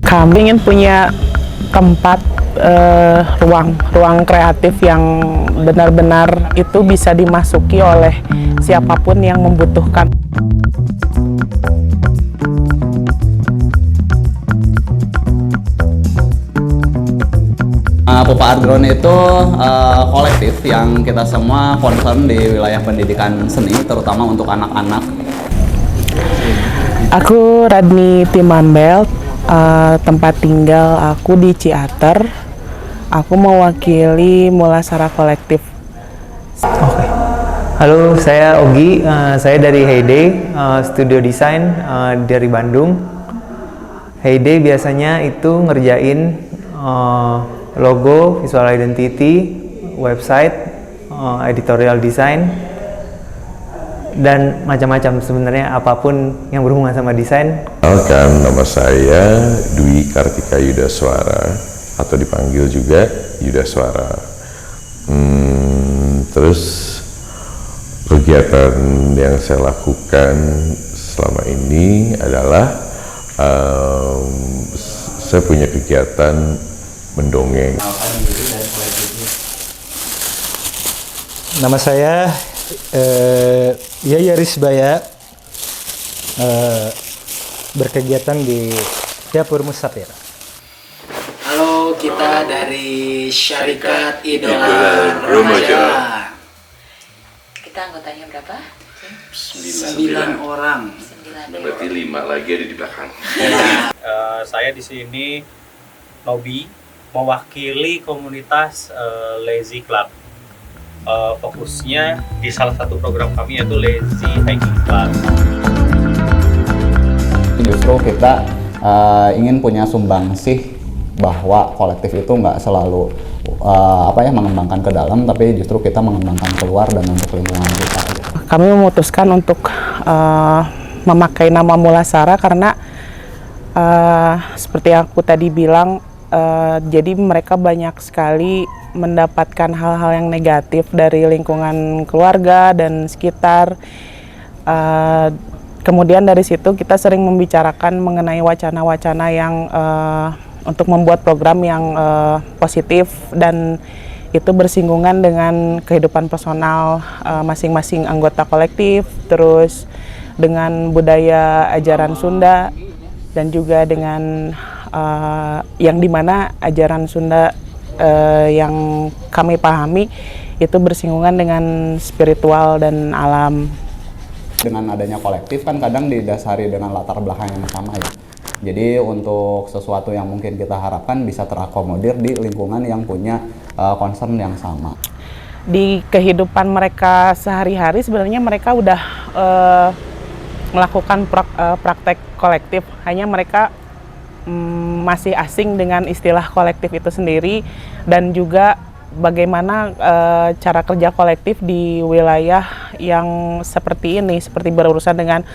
Kami ingin punya tempat ruang kreatif yang benar-benar itu bisa dimasuki oleh siapapun yang membutuhkan. Pupa Art Ground itu kolektif yang kita semua concern di wilayah pendidikan seni, terutama untuk anak-anak. Aku Radni Timambel, tempat tinggal aku di Ciater. Aku mewakili Mulasara Kolektif. Oke. Halo, saya Ogi. Saya dari Heyday, studio desain dari Bandung. Heyday biasanya itu ngerjain logo, visual identity, website, editorial design, dan macam-macam sebenarnya apapun yang berhubungan sama desain. Kenalkan, nama saya Dwi Kartika Yudaswara atau dipanggil juga Yudaswara. Terus kegiatan yang saya lakukan selama ini adalah saya punya kegiatan mendongeng. Nama saya Yaya Risbaya, berkegiatan di Dapur Musafir. Halo, kita dari Syarikat Idola Remaja. Kita anggotanya berapa? 9 orang. Berarti 5 lagi ada di belakang. Saya di sini Nobi, mewakili komunitas Lazy Club. Fokusnya di salah satu program kami yaitu Lazy Hiking Club. Justru kita ingin punya sumbangsih bahwa kolektif itu nggak selalu mengembangkan ke dalam, tapi justru kita mengembangkan keluar dan untuk lingkungan kita. Kami memutuskan untuk memakai nama Mulasara karena seperti aku tadi bilang, jadi mereka banyak sekali mendapatkan hal-hal yang negatif dari lingkungan keluarga dan sekitar. Kemudian dari situ kita sering membicarakan mengenai wacana-wacana yang untuk membuat program yang positif dan itu bersinggungan dengan kehidupan personal masing-masing anggota kolektif, terus dengan budaya ajaran Sunda dan juga dengan yang dimana ajaran Sunda yang kami pahami itu bersinggungan dengan spiritual dan alam. Dengan adanya kolektif kan kadang didasari dengan latar belakang yang sama ya. Jadi untuk sesuatu yang mungkin kita harapkan bisa terakomodir di lingkungan yang punya concern yang sama. Di kehidupan mereka sehari-hari sebenarnya mereka udah melakukan praktek kolektif, hanya mereka masih asing dengan istilah kolektif itu sendiri dan juga bagaimana cara kerja kolektif di wilayah yang seperti ini, seperti berurusan dengan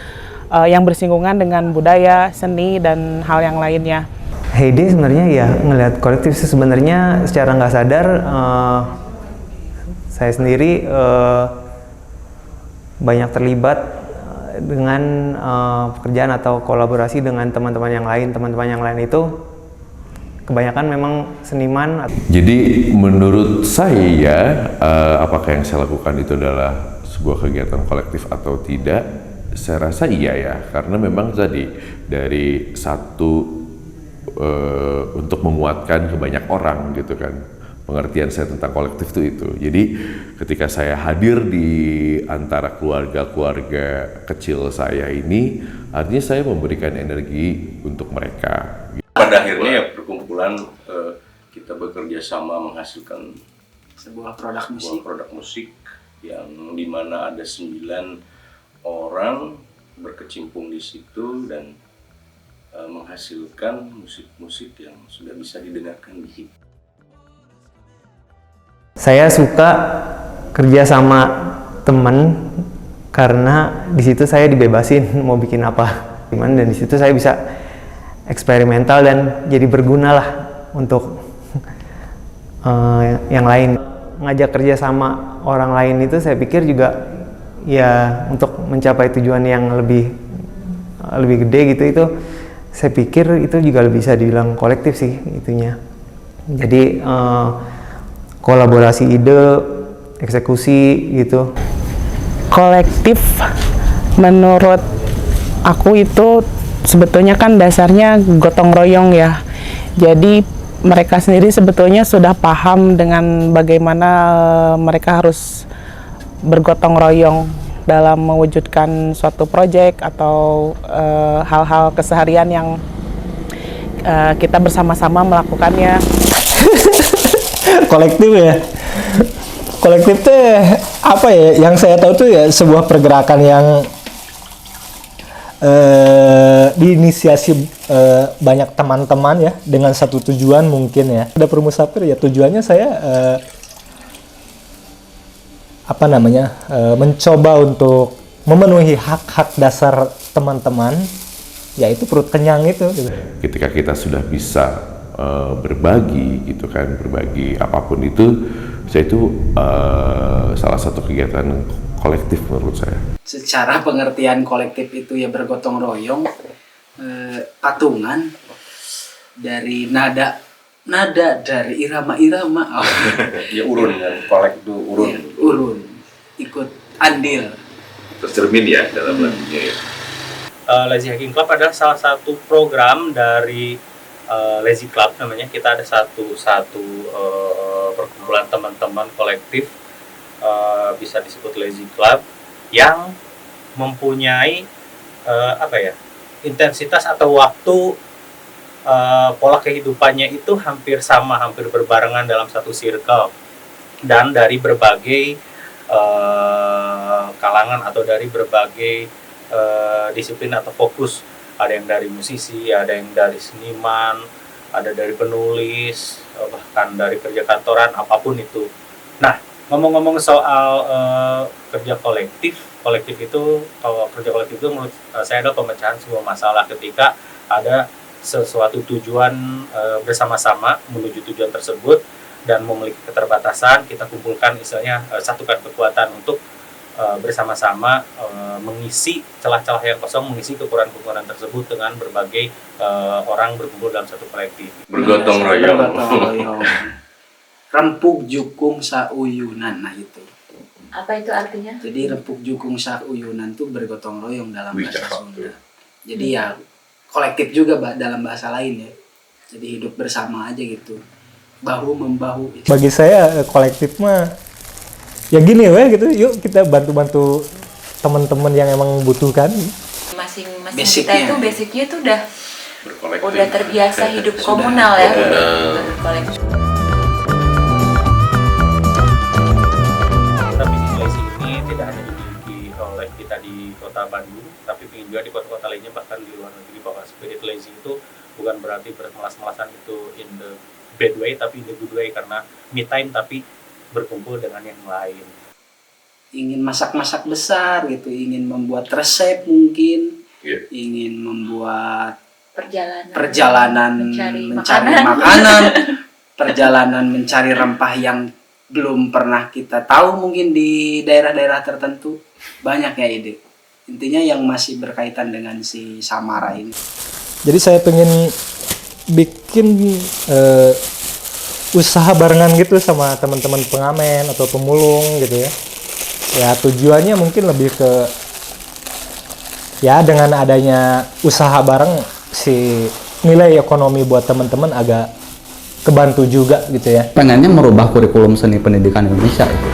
yang bersinggungan dengan budaya, seni, dan hal yang lainnya. Heyday sebenarnya ya ngelihat kolektif sih sebenarnya secara nggak sadar saya sendiri banyak terlibat dengan pekerjaan atau kolaborasi dengan teman-teman yang lain. Teman-teman yang lain itu kebanyakan memang seniman. Jadi menurut saya, apakah yang saya lakukan itu adalah sebuah kegiatan kolektif atau tidak? Saya rasa iya ya, karena memang tadi dari satu untuk memuatkan ke banyak orang gitu kan. Pengertian saya tentang kolektif itu. Jadi ketika saya hadir di antara keluarga-keluarga kecil saya ini, artinya saya memberikan energi untuk mereka. Pada akhirnya ya perkumpulan kita bekerja sama menghasilkan Sebuah produk musik yang dimana ada 9 orang berkecimpung di situ dan menghasilkan musik-musik yang sudah bisa didengarkan di hip. Saya suka kerja sama teman karena di situ saya dibebasin mau bikin apa, dan di situ saya bisa eksperimental dan jadi berguna lah untuk yang lain. Ngajak kerja sama orang lain itu saya pikir juga ya untuk mencapai tujuan yang lebih gede gitu, itu saya pikir itu juga bisa dibilang kolektif sih itunya. Jadi kolaborasi ide, eksekusi gitu. Kolektif menurut aku itu sebetulnya kan dasarnya gotong royong ya. Jadi mereka sendiri sebetulnya sudah paham dengan bagaimana mereka harus bergotong royong dalam mewujudkan suatu proyek atau hal-hal keseharian yang kita bersama-sama melakukannya. Kolektif ya. Kolektif tuh apa ya? Yang saya tahu tuh ya sebuah pergerakan yang diinisiasi banyak teman-teman ya dengan satu tujuan mungkin ya. Ada Permusafir ya tujuannya saya mencoba untuk memenuhi hak-hak dasar teman-teman, yaitu perut kenyang itu. Gitu. Ketika kita sudah bisa berbagi gitu kan, berbagi apapun itu, saya itu salah satu kegiatan kolektif menurut saya. Secara pengertian kolektif itu ya bergotong royong, patungan dari nada dari irama-irama. Ya urun kan, kolek itu urun. Ya, urun, ikut andil. Tercermin ya dalam lagunya ya. Lazy Hiking Club adalah salah satu program dari Lazy Club namanya. Kita ada satu perkumpulan teman-teman kolektif, bisa disebut Lazy Club, yang mempunyai intensitas atau waktu pola kehidupannya itu hampir sama, hampir berbarengan dalam satu circle, dan dari berbagai kalangan atau dari berbagai disiplin atau fokus. Ada yang dari musisi, ada yang dari seniman, ada dari penulis, bahkan dari kerja kantoran, apapun itu. Nah, ngomong-ngomong soal kerja kolektif itu, kalau kerja kolektif itu menurut saya adalah pemecahan sebuah masalah ketika ada sesuatu tujuan bersama-sama menuju tujuan tersebut dan memiliki keterbatasan, kita kumpulkan istilahnya satukan kekuatan untuk bersama-sama mengisi celah-celah yang kosong, mengisi kekurangan-kekurangan tersebut dengan berbagai orang berkumpul dalam satu kolektif. Bergotong royong. Rempuk jukung sauyunan, nah itu. Apa itu artinya? Jadi rempuk jukung sauyunan itu bergotong royong dalam bahasa Sunda. Jadi ya kolektif juga dalam bahasa lain ya. Jadi hidup bersama aja gitu, bahu membahu. Bagi saya kolektif mah ya gini gitu, yuk kita bantu-bantu teman-teman yang emang membutuhkan. Masing-masing kita itu basicnya tuh udah terbiasa hidup komunal ya. Berkolektif. Tapi Lazy ini tidak hanya dimiliki oleh kita di kota Bandung, tapi juga di kota-kota lainnya, bahkan di luar negeri, bahwa spirit Lazy itu bukan berarti bermelas-melasan itu in the bad way, tapi in the good way, karena me time tapi berkumpul dengan yang lain. Ingin masak-masak besar gitu, ingin membuat resep mungkin, ingin membuat perjalanan mencari makanan, perjalanan mencari rempah yang belum pernah kita tahu mungkin di daerah-daerah tertentu. Banyak ya ide. Intinya yang masih berkaitan dengan si Samara ini. Jadi saya pengen bikin usaha barengan gitu sama teman-teman pengamen atau pemulung gitu ya. Ya tujuannya mungkin lebih ke ya dengan adanya usaha bareng si nilai ekonomi buat teman-teman agak kebantu juga gitu ya. Pengennya merubah kurikulum seni pendidikan Indonesia itu.